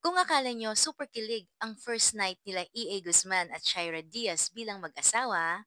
Kung akala nyo super kilig ang first night nila E.A. Guzman at Shaira Diaz bilang mag-asawa,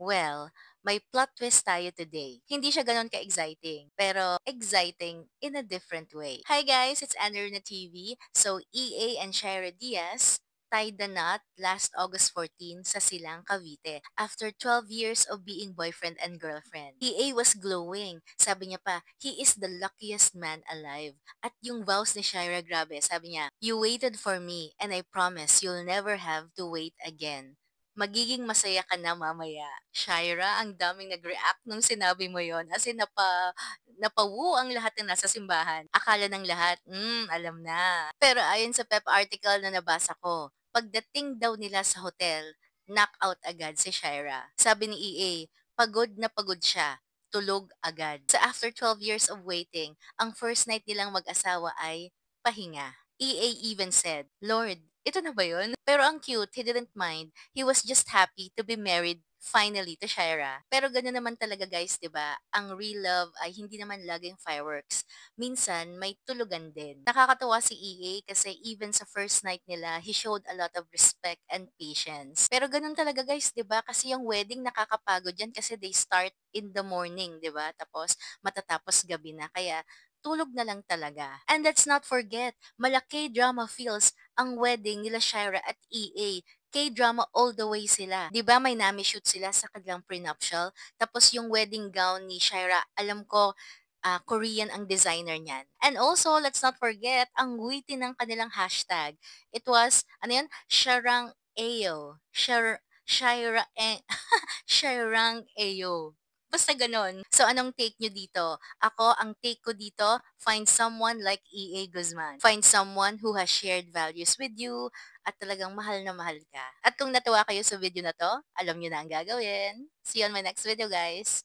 well, may plot twist tayo today. Hindi siya ganon ka-exciting, pero exciting in a different way. Hi guys, it's Andrew na TV. So, EA and Shaira Diaz tied the knot last August 14 sa Silang, Cavite after 12 years of being boyfriend and girlfriend. EA was glowing. Sabi niya pa, he is the luckiest man alive. At yung vows ni Shaira, grabe, sabi niya, you waited for me and I promise you'll never have to wait again. Magiging masaya ka na mamaya. Shaira, ang daming nag-react nung sinabi mo yon. As in, napawu ang lahat na nasa simbahan. Akala ng lahat, alam na. Pero ayon sa PEP article na nabasa ko, pagdating daw nila sa hotel, knockout agad si Shaira. Sabi ni EA, pagod na pagod siya. Tulog agad. Sa after 12 years of waiting, ang first night nilang mag-asawa ay pahinga. EA even said, Lord, ito na ba yun? Pero ang cute, he didn't mind. He was just happy to be married finally to Shaira. Pero gano'n naman talaga guys, 'di ba? Ang real love ay hindi naman laging fireworks. Minsan may tulugan din. Nakakatuwa si EA kasi even sa first night nila, he showed a lot of respect and patience. Pero gano'n talaga guys, 'di ba? Kasi yung wedding nakakapagod yan kasi they start in the morning, 'di ba? Tapos matatapos gabi na. Kaya tulog na lang talaga. And let's not forget, malaki drama feels ang wedding nila Shaira at EA. K-drama all the way sila. 'Di ba may nami-shoot sila sa kanilang prenuptial? Tapos yung wedding gown ni Shaira, alam ko Korean ang designer niyan. And also, let's not forget ang witty ng kanilang hashtag. It was, ano yan? Sharang Ayo. Shaira, Sharang Ayo. Basta ganon. So, anong take nyo dito? Ako, ang take ko dito, find someone like E.A. Guzman. Find someone who has shared values with you at talagang mahal na mahal ka. At kung natuwa kayo sa video na to, alam nyo na ang gagawin. See you on my next video, guys.